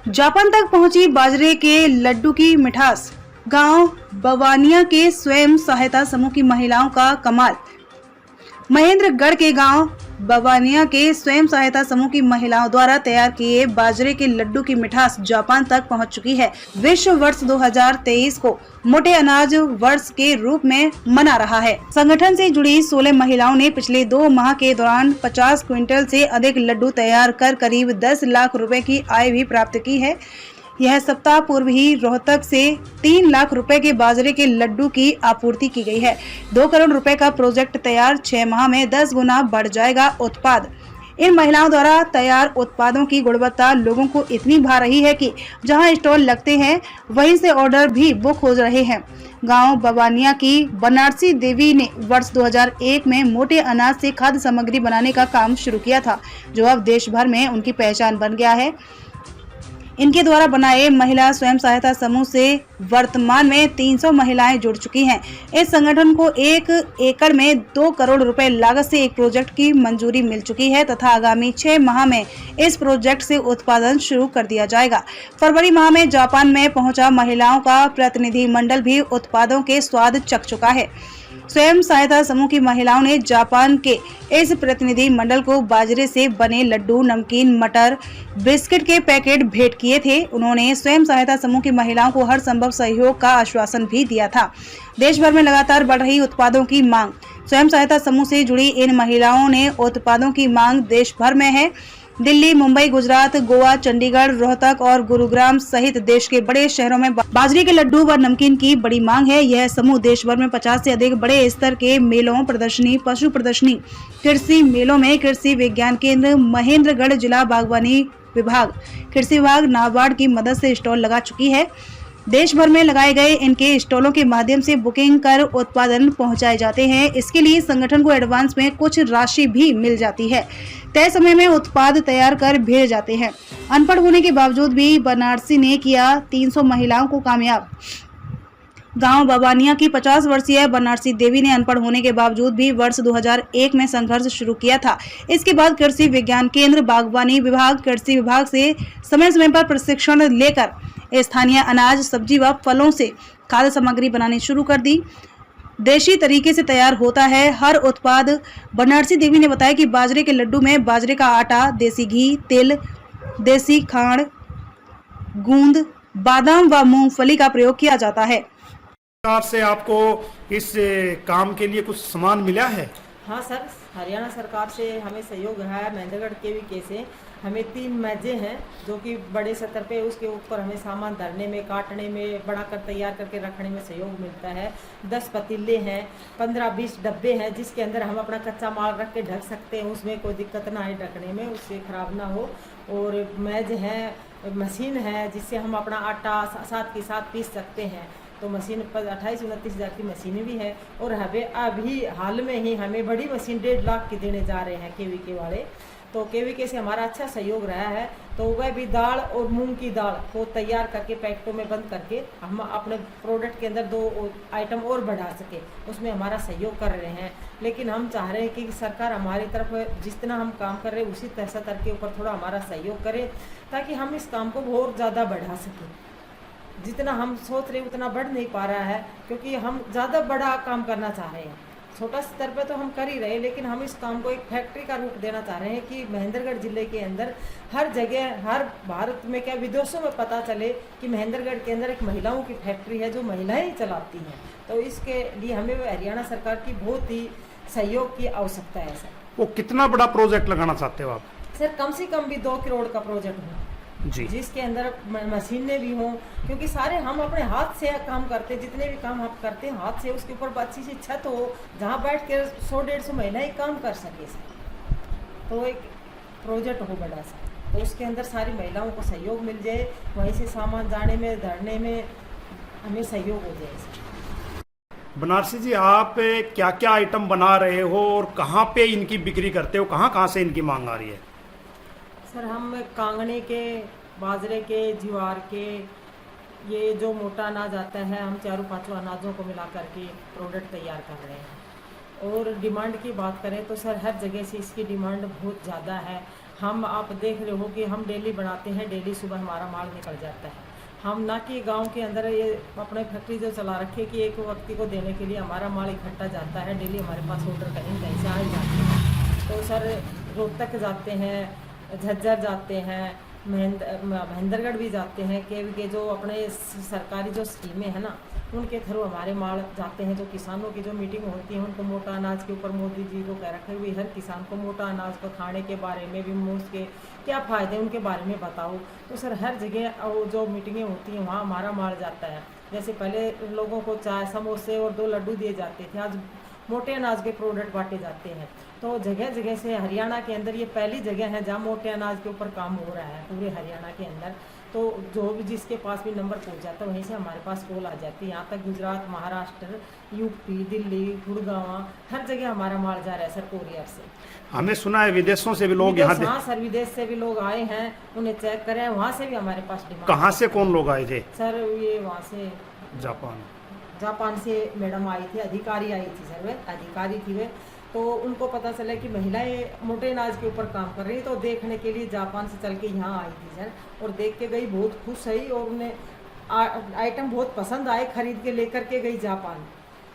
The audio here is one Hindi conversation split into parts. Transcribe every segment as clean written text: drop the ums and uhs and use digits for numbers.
जापान तक पहुंची बाजरे के लड्डू की मिठास। गांव बवानिया के स्वयं सहायता समूह की महिलाओं का कमाल। महेंद्रगढ़ के गांव बवानिया के स्वयं सहायता समूह की महिलाओं द्वारा तैयार किए बाजरे के लड्डू की मिठास जापान तक पहुंच चुकी है। विश्व वर्ष 2023 को मोटे अनाज वर्ष के रूप में मना रहा है। संगठन से जुड़ी 16 महिलाओं ने पिछले 2 माह के दौरान 50 क्विंटल से अधिक लड्डू तैयार कर करीब 10 लाख रुपए की आय भी प्राप्त की है। यह सप्ताह पूर्व ही रोहतक से 3 लाख रुपए के बाजरे के लड्डू की आपूर्ति की गई है। 2 करोड़ रुपए का प्रोजेक्ट तैयार, 6 माह में 10 गुना बढ़ जाएगा उत्पाद। इन महिलाओं द्वारा तैयार उत्पादों की गुणवत्ता लोगों को इतनी भा रही है कि जहां स्टॉल लगते हैं वहीं से ऑर्डर भी बुक हो रहे हैं। गांव बवानिया की बनारसी देवी ने वर्ष 2001 में मोटे अनाज से खाद्य सामग्री बनाने का काम शुरू किया था, जो अब देश भर में उनकी पहचान बन गया है। इनके द्वारा बनाए महिला स्वयं सहायता समूह से वर्तमान में 300 महिलाएं जुड़ चुकी हैं। इस संगठन को 1 एकड़ में 2 करोड़ रुपए लागत से एक प्रोजेक्ट की मंजूरी मिल चुकी है तथा आगामी 6 माह में इस प्रोजेक्ट से उत्पादन शुरू कर दिया जाएगा। फरवरी माह में जापान में पहुंचा महिलाओं का प्रतिनिधि मंडल भी उत्पादों के स्वाद चख चुका है। स्वयं सहायता समूह की महिलाओं ने जापान के इस प्रतिनिधि मंडल को बाजरे से बने लड्डू, नमकीन, मटर, बिस्किट के पैकेट भेंट किए थे। उन्होंने स्वयं सहायता समूह की महिलाओं को हर संभव सहयोग का आश्वासन भी दिया था। देश भर में लगातार बढ़ रही उत्पादों की मांग। स्वयं सहायता समूह से जुड़ी इन महिलाओं ने उत्पादों की मांग देश भर में है। दिल्ली, मुंबई, गुजरात, गोवा, चंडीगढ़, रोहतक और गुरुग्राम सहित देश के बड़े शहरों में बाजरे के लड्डू व नमकीन की बड़ी मांग है। यह समूह देश भर में 50 से अधिक बड़े स्तर के मेलों, प्रदर्शनी, पशु प्रदर्शनी, कृषि मेलों में कृषि विज्ञान केंद्र, महेंद्रगढ़ जिला बागवानी विभाग, कृषि विभाग, नाबार्ड की मदद से स्टॉल लगा चुकी है। देश भर में लगाए गए इनके स्टॉलों के माध्यम से बुकिंग कर उत्पादन पहुंचाए जाते हैं। इसके लिए संगठन को एडवांस में कुछ राशि भी मिल जाती है। तय समय में उत्पाद तैयार कर भेज जाते हैं। अनपढ़ होने के बावजूद भी बनारसी ने किया 300 महिलाओं को कामयाब। गांव बवानिया की 50 वर्षीय बनारसी देवी ने अनपढ़ होने के बावजूद भी वर्ष 2001 में संघर्ष शुरू किया था। इसके बाद कृषि विज्ञान केंद्र, बागवानी विभाग, कृषि विभाग से समय समय पर प्रशिक्षण लेकर स्थानीय अनाज, सब्जी व फलों से खाद्य सामग्री बनानी शुरू कर दी। देशी तरीके से तैयार होता है हर उत्पाद। बनारसी देवी ने बताया कि बाजरे के लड्डू में बाजरे का आटा, देसी घी, तिल, देसी खांड, गूंद, बादाम व मूंगफली का प्रयोग किया जाता है। सरकार से आपको इस काम के लिए कुछ सामान मिला है? हाँ सर, हरियाणा सरकार से हमें सहयोग है। महेंद्रगढ़ केवीके से हमें 3 मेजें हैं जो कि बड़े स्तर पे, उसके ऊपर हमें सामान धरने में, काटने में, बड़ा कर तैयार करके रखने में सहयोग मिलता है। 10 पतीले हैं, 15-20 डब्बे हैं जिसके अंदर हम अपना कच्चा माल रख के ढक सकते हैं। उसमें कोई दिक्कत ना आए ढकने में, उससे ख़राब ना हो। और मेज है, मशीन है जिससे हम अपना आटा साथ के साथ पीस सकते हैं। तो मशीन पर 28-29 हज़ार की मशीन भी है। और हमें अभी हाल में ही हमें बड़ी मशीन 1.5 लाख की देने जा रहे हैं केवीके वाले। तो केवीके से हमारा अच्छा सहयोग रहा है। तो वह भी दाल और मूंग की दाल को तैयार करके पैकेटों में बंद करके हम अपने प्रोडक्ट के अंदर 2 आइटम और बढ़ा सके, उसमें हमारा सहयोग कर रहे हैं। लेकिन हम चाह रहे हैं कि सरकार हमारी तरफ जितना हम काम कर रहे हैं उसी स्तर के ऊपर थोड़ा हमारा सहयोग करे, ताकि हम इस काम को बहुत ज़्यादा बढ़ा सकें। जितना हम सोच रहे उतना बढ़ नहीं पा रहा है, क्योंकि हम ज़्यादा बड़ा काम करना चाह रहे हैं। छोटा स्तर पे तो हम कर ही रहे हैं, लेकिन हम इस काम को एक फैक्ट्री का रूप देना चाह रहे हैं कि महेंद्रगढ़ जिले के अंदर हर जगह, हर भारत में क्या विदेशों में पता चले कि महेंद्रगढ़ के अंदर एक महिलाओं की फैक्ट्री है जो महिलाएं ही चलाती हैं। तो इसके लिए हमें हरियाणा सरकार की बहुत ही सहयोग की आवश्यकता है सर। वो कितना बड़ा प्रोजेक्ट लगाना चाहते हो आप? सर कम से कम भी 2 करोड़ का प्रोजेक्ट हो जी, जिसके अंदर मशीनें भी हों, क्योंकि सारे हम अपने हाथ से काम करते हैं। जितने भी काम हम करते हैं हाथ से, उसके ऊपर अच्छी सी छत हो जहाँ बैठ के 100-150 महिलाएं काम कर सके सर। तो एक प्रोजेक्ट हो बड़ा सा, तो उसके अंदर सारी महिलाओं को सहयोग मिल जाए, वहीं से सामान जाने में, धरने में हमें सहयोग हो जाए सर। बनारसी जी, आप क्या क्या आइटम बना रहे हो और कहाँ पे इनकी बिक्री करते हो? कहाँ कहाँ से इनकी मांग आ रही है? सर हम कांगने के, बाजरे के, ज्वार के, ये जो मोटा अनाज आता है, हम 4-5 अनाजों को मिला करके प्रोडक्ट तैयार कर रहे हैं। और डिमांड की बात करें तो सर हर जगह से इसकी डिमांड बहुत ज़्यादा है। हम आप देख रहे हो कि हम डेली बनाते हैं, डेली सुबह हमारा माल निकल जाता है। हम ना कि गांव के अंदर ये अपने फैक्ट्री जो चला रखे कि एक व्यक्ति को देने के लिए हमारा माल इकट्ठा जाता है, डेली हमारे पास ऑर्डर कहीं कहीं से आ ही जाते हैं। तो सर रोहतक जाते हैं, झज्जर जाते हैं, महेंद्रगढ़ भी जाते हैं के जो अपने सरकारी जो स्कीमें हैं ना उनके थ्रू हमारे माल जाते हैं। जो किसानों की जो मीटिंग होती है उनको मोटा अनाज के ऊपर मोदी जी को कह रखे हुए हर किसान को मोटा अनाज को खाने के बारे में भी उसके क्या फ़ायदे उनके बारे में बताओ। तो सर हर जगह वो जो मीटिंगें होती हैं वहाँ हमारा माल जाता है। जैसे पहले लोगों को चाय समोसे और 2 लड्डू दिए जाते थे, आज मोटे अनाज के प्रोडक्ट बांटे जाते हैं। तो जगह जगह से हरियाणा के अंदर ये पहली जगह है जहाँ मोटे अनाज के ऊपर काम हो रहा है पूरे हरियाणा के अंदर। तो जो भी जिसके पास भी नंबर पहुंच जाता है वहीं से हमारे पास कॉल आ जाती है। यहाँ तक गुजरात, महाराष्ट्र, यूपी, दिल्ली, गुड़गांव हर जगह हमारा माल जा रहा है सर कोरियर से। हमें सुना है विदेशों से भी लोग यहाँ हाँ सर, विदेश से भी लोग आए हैं, उन्हें चेक करें, वहाँ से भी हमारे पास डिमांड। कहाँ से कौन लोग आए थे? सर ये वहाँ से जापान से मैडम आई थी, अधिकारी आई थी सर, वे अधिकारी थी वे। तो उनको पता चला कि महिलाएं मोटे अनाज के ऊपर काम कर रही हैं, तो देखने के लिए जापान से चल के यहाँ आई थी सर, और देख के गई, बहुत खुश हुई और उन्हें आइटम बहुत पसंद आए, खरीद के लेकर के गई जापान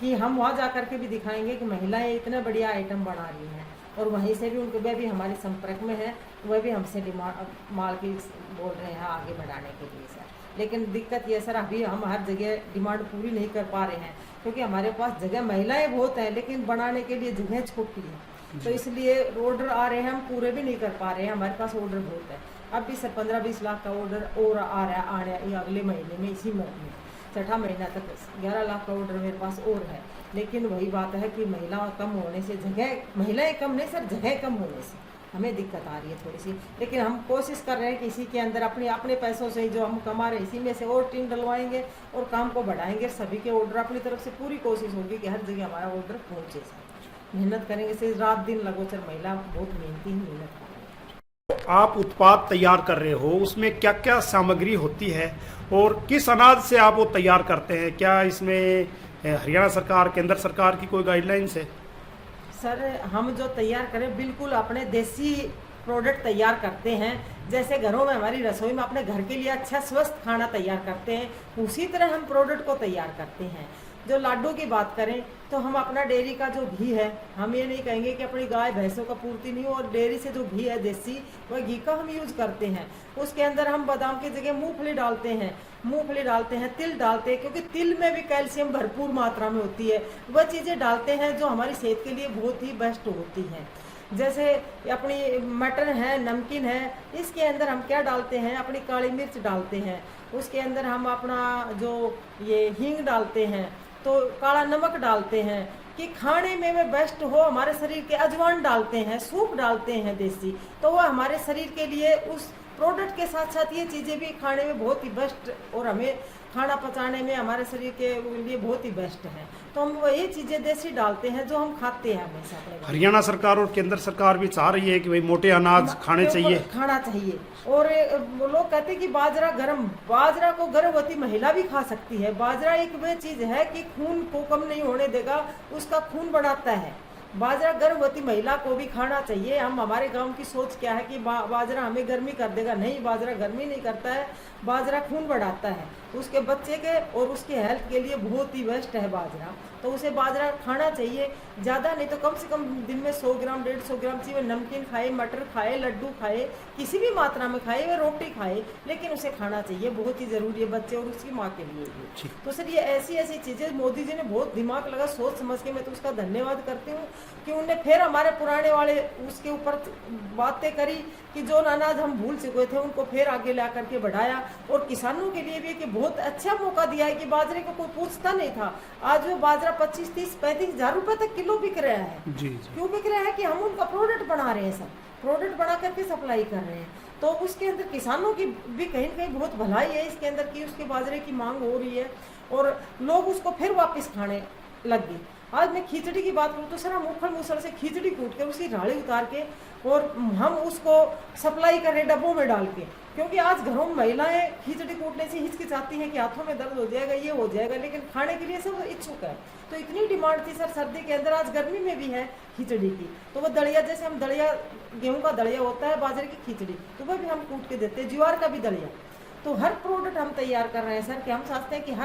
कि हम वहाँ जा कर के भी दिखाएंगे कि महिलाएं इतना बढ़िया आइटम बना रही हैं। और वहीं से भी उनको, वह भी हमारे संपर्क में है, वह भी हमसे डिमांड माल की बोल रहे हैं आगे बढ़ाने के लिए सर। लेकिन दिक्कत ये सर अभी हम हर जगह डिमांड पूरी नहीं कर पा रहे हैं क्योंकि हमारे पास जगह महिलाएं बहुत हैं लेकिन बनाने के लिए जगह छोटी है। तो इसलिए ऑर्डर आ रहे हैं, हम पूरे भी नहीं कर पा रहे हैं, हमारे पास ऑर्डर बहुत है। अब भी सर 15-20 लाख का ऑर्डर और आ रहा है अगले महीने में, इसी महीने में छठा महीना तक 11 लाख का ऑर्डर मेरे पास और है। लेकिन वही बात है कि महिलाओं कम होने से, जगह महिलाएं कम नहीं सर, जगह कम होने से हमें दिक्कत आ रही है थोड़ी सी। लेकिन हम कोशिश कर रहे हैं कि इसी के अंदर अपने पैसों से जो हम कमा रहे हैं इसी में से और टीम डलवाएंगे और काम को बढ़ाएंगे। सभी के ऑर्डर अपनी तरफ से पूरी कोशिश होगी कि हर जगह हमारा ऑर्डर पहुँचे सर। मेहनत करेंगे से रात दिन लगोचर, महिला बहुत मेहनती ही मेहनत कर रही है। आप उत्पाद तैयार कर रहे हो, उसमें क्या क्या सामग्री होती है और किस अनाज से आप वो तैयार करते हैं? क्या इसमें हरियाणा सरकार, केंद्र सरकार की कोई गाइडलाइंस है? सर हम जो तैयार करें बिल्कुल अपने देसी प्रोडक्ट तैयार करते हैं। जैसे घरों में हमारी रसोई में अपने घर के लिए अच्छा स्वस्थ खाना तैयार करते हैं, उसी तरह हम प्रोडक्ट को तैयार करते हैं। जो लाडू की बात करें तो हम अपना डेयरी का जो घी है, हम ये नहीं कहेंगे कि अपनी गाय भैंसों का पूर्ति नहीं हो, और डेयरी से जो घी है देसी, वह घी का हम यूज़ करते हैं। उसके अंदर हम बादाम की जगह मूंगफली डालते हैं, तिल डालते हैं, क्योंकि तिल में भी कैल्शियम भरपूर मात्रा में होती है। वह चीज़ें डालते हैं जो हमारी सेहत के लिए बहुत ही बेस्ट होती हैं। जैसे अपनी मटर है, नमकीन है, इसके अंदर हम क्या डालते हैं, अपनी काली मिर्च डालते हैं, उसके अंदर हम अपना जो ये हींग डालते हैं, तो काला नमक डालते हैं कि खाने में वे बेस्ट हो। हमारे शरीर के अजवाइन डालते हैं, सूप डालते हैं देसी, तो वह हमारे शरीर के लिए उस प्रोडक्ट के साथ साथ ये चीज़ें भी खाने में बहुत ही बेस्ट और हमें खाना पचाने में हमारे शरीर के लिए बहुत ही बेस्ट है। तो हम वही चीज़ें देसी डालते हैं जो हम खाते हैं हमेशा अपने। हरियाणा सरकार और केंद्र सरकार भी चाह रही है कि भाई मोटे अनाज खाना चाहिए। और लोग कहते हैं कि बाजरा को गर्भवती महिला भी खा सकती है। बाजरा एक वह चीज़ है कि खून को कम नहीं होने देगा, उसका खून बढ़ाता है। बाजरा गर्भवती महिला को भी खाना चाहिए। हम हमारे गांव की सोच क्या है कि बाजरा हमें गर्मी कर देगा, नहीं, बाजरा गर्मी नहीं करता है, बाजरा खून बढ़ाता है। उसके बच्चे के और उसके हेल्थ के लिए बहुत ही बेस्ट है बाजरा, तो उसे बाजरा खाना चाहिए। ज़्यादा नहीं तो कम से कम दिन में 100 ग्राम 150 ग्राम चाहिए। नमकीन खाए, मटर खाए, लड्डू खाए, किसी भी मात्रा में खाए, वह रोटी खाए, लेकिन उसे खाना चाहिए, बहुत ही ज़रूरी है बच्चे और उसकी माँ के लिए भी। तो सर ये ऐसी चीज़ें मोदी जी ने बहुत दिमाग लगा सोच समझ के, मैं तो उसका धन्यवाद करती हूँ कि उन्होंने फिर हमारे पुराने वाले उसके ऊपर बातें करी कि जो अनाज हम भूल चुके थे उनको फिर आगे ला करके बढ़ाया। और किसानों के लिए भी कि बहुत अच्छा मौका दिया है कि बाजरे को कोई पूछता नहीं था। आज वो बाजरा 25, 30, 35 हज़ार रुपए तक किलो बिक रहा है। जी। क्यों बिक रहा है कि हम उनका प्रोडक्ट बना रहे हैं, सब प्रोडक्ट बना करके सप्लाई कर रहे हैं। तो उसके अंदर किसानों की भी कहीं ना कहीं बहुत भलाई है इसके अंदर की उसके बाजरे की मांग हो रही है और लोग उसको फिर वापस खाने लग गए। आज मैं खिचड़ी की बात करूँ तो सर हम उखड़ मूसल से खिचड़ी कूट के उसकी राड़ी उतार के और हम उसको सप्लाई कर रहे हैं डब्बों में डाल के। क्योंकि आज घरों में महिलाएं खिचड़ी कूटने से हिचकिचाती हैं कि हाथों में दर्द हो जाएगा, ये हो जाएगा, लेकिन खाने के लिए सब इच्छुक है। तो इतनी डिमांड थी सर सर्दी के अंदर, आज गर्मी में भी है खिचड़ी की, तो वो दलिया, जैसे हम दलिया गेहूं का दलिया होता है, बाजरे की खिचड़ी, तो वह भी हम कूट के देते हैं, ज्वार का भी दलिया। तो हर प्रोडक्ट हम तैयार कर रहे हैं सर, कि हम चाहते हैं कि हर